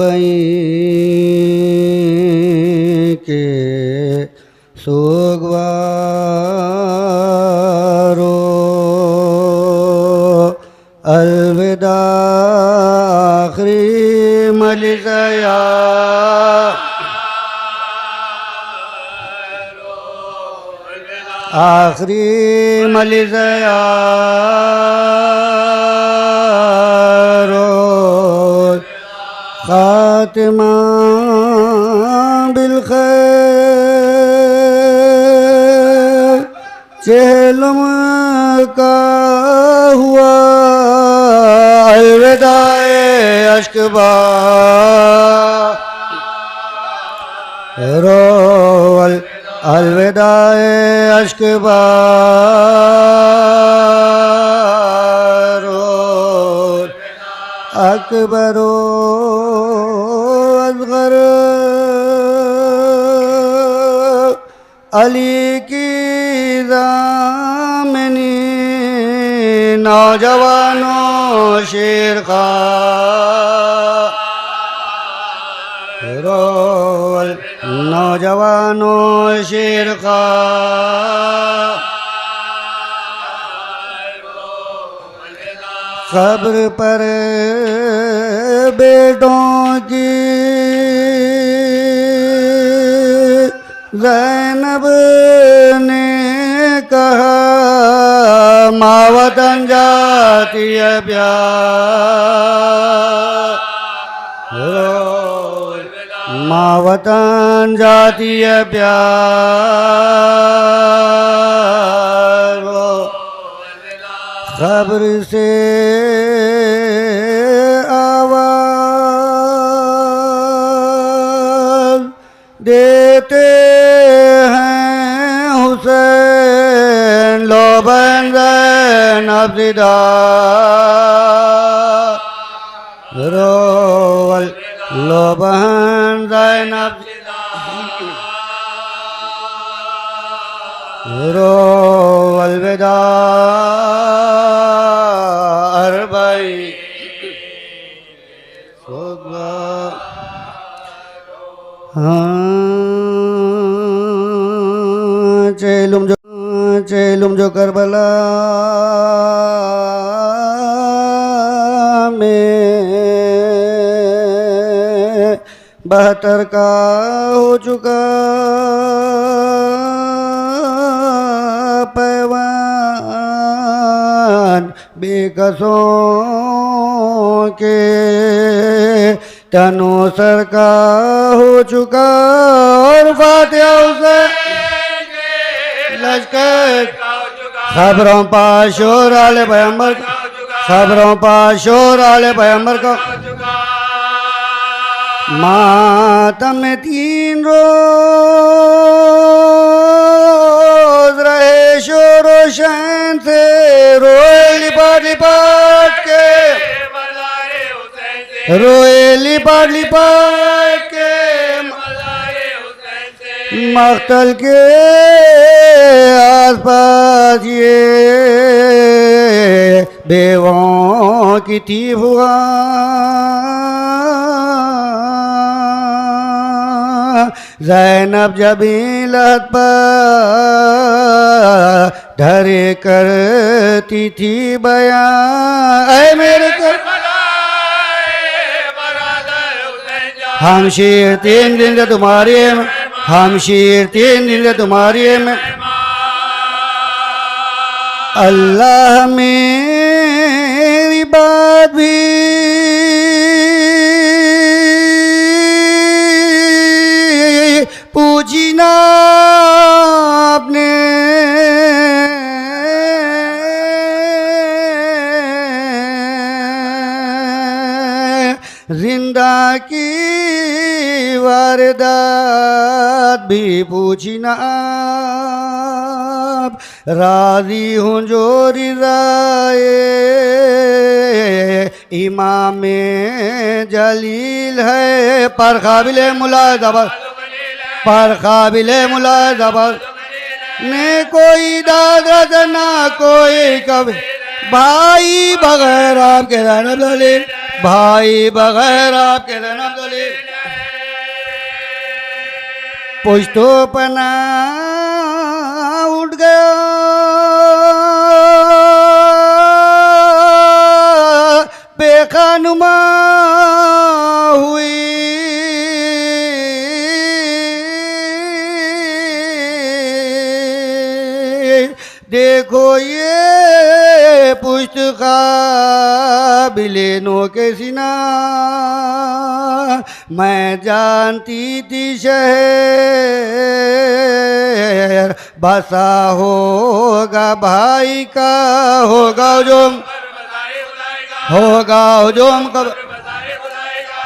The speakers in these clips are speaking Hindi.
बई के सोगवारो अलविदा आखिरी मलिज़या आखिरी मलिज़या खातिमा बिलखैर चेहलम का हुआ अलविदाए अश्कबा रो अलविदाए अश्कबा रो अकबरो असगर अली की दामनी नौजवानों शेर खा रोल नौजवानों शेर खा कब्र पर बेटों की ज़ैनब ने कहा माँ वतन जाती है प्यार माँ वतन जाती है प्यार कब्र से आवाज़ देते हैं हुसैन लो बहन ज़ैनब ज़िदा रो लो बहन ज़ैनब रो अलविदा अरबई चेलुम जो करबला में 72 का हो चुका पैवान बेकसों के तनो सर का हो चुका और फातिहा उसे लश्कर खबरों पा शोर आले पैगंबर खबरों पा शोर आले पैगंबर को मातम में 3 रोज रहे शोर शैन से रोए लिपाट लिपाट के रोए लिपाट लिपाट के मख्तल के आसपास ये बेवों की थी हुआ ज़ैनब जब लहत पर धरे करती थी बयान ऐ मेरे कर हम शेर 3 दिन से तुम्हारे हम शेर 3 दिन से तुम्हारी में अल्लाह मेरी बात भी पूछी ना आपने जिंदा की वारदात भी पूछी ना आप राजी हूँ जो रिज़ाए इमाम जलील है पर काबिल मुलाज़ा पर काबिल मुलाज़ा ने कोई दाद ना कोई कभी भाई बगैर आपके भाई बगैर आपके नाम दली पुश्तो पना उठ गया बेखानुमा हुई देखो ये पुष्ट काबिलेनों के सीना मैं जानती थी शहर बसा होगा भाई का होगा हुजुम कब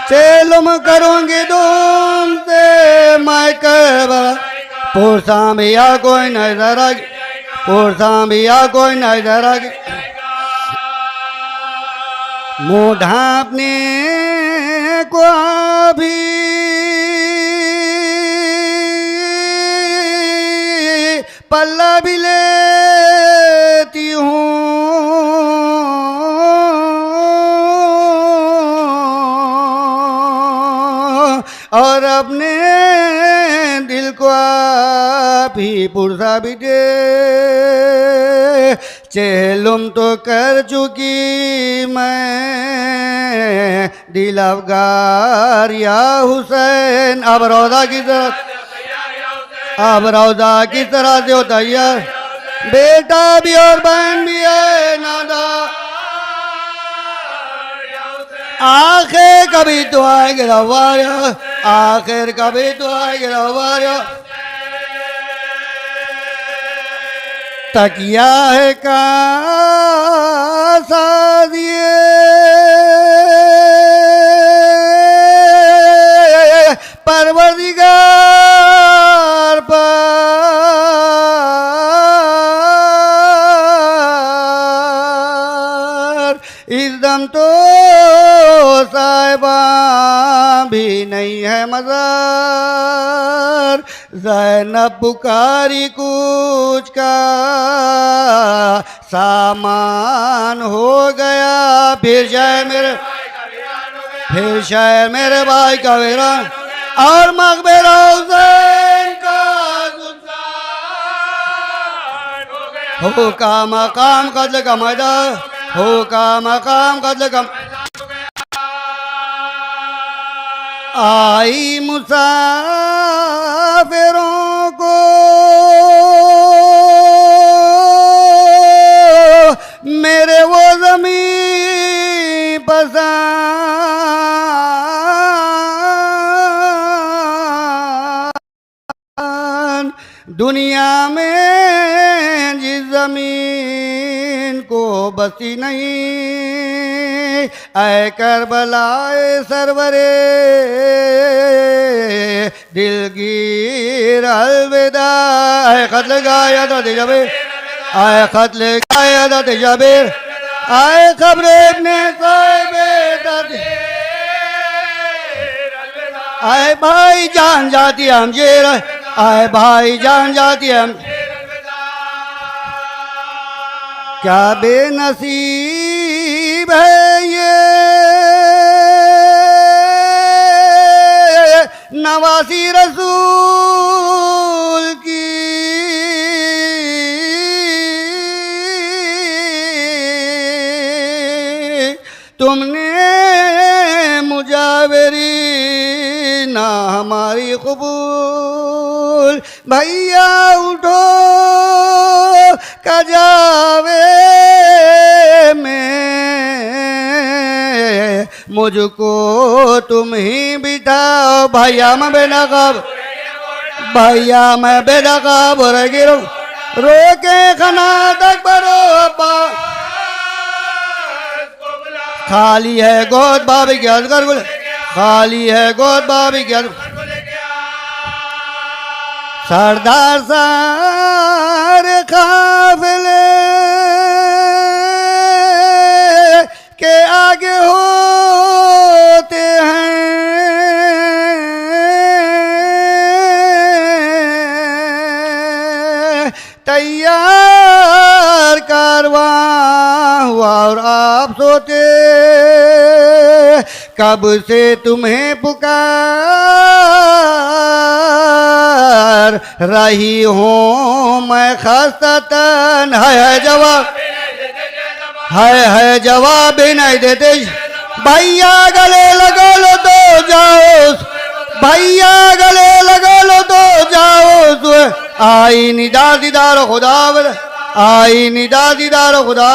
चेलुम करूंगी तुम से मैं कर पुरसा भैया कोई नजर आ पुरसा भैया कोई नजर आ मुँह ढांपने को भी पल्ला भी लेती हूँ और अपने दिल को आप ही पुरसा भी दे चेलुम तो कर चुकी मैं दिल अफगार या हुसैन अब रौदा की तरह से होता है बेटा भी और बहन भी है नादा आखिर कभी तो आएगा रवाया आखिर कभी तो आएगा रवाया तकिया है का सादिए परवरदिगार पर इस दम तो साहिबा भी नहीं है मज़ार ज़ैनब बुखारी कुछ का सामान हो गया फिर शायद मेरे भाई का वेरा और मकबरा हुसैन का हो का मकाम कत्ल का मैदान हो का मकाम कत्ल का आई मुसाफिरों को मेरे वो ज़मीं पसंद दुनिया में जिस ज़मीन को बसी नहीं ऐ करबलाए सरवरे दिलगीर अलविदा ऐ खत लगाया था जबे ऐ खत लगाया था जबे ऐ खबरे ने ऐ भाई जान जाती हम जेर ऐ भाई जान जाती हम क्या बेनसीब है ये नवासी रसूल की तुमने मुजावरी ना हमारी कबूल भैया उठो कजावे में मुझको तुम ही बिठाओ भैया मैं बेनकाब रह गिरो रोके खना तक बरो खाली है गोद बाबी की अजगर खाली है गोद बाबी की सरदार सारे काफिले के आगे होते हैं तैयार कारवां हुआ और आप सोते कब से तुम्हें पुकार रही हूँ मैं खस्ततन है जवाब भी नहीं देते भैया गले लगा लो तो जाओ भैया गले लगा लो तो जाओ आई निदा दीदार खुदा आई निदा दीदार खुदा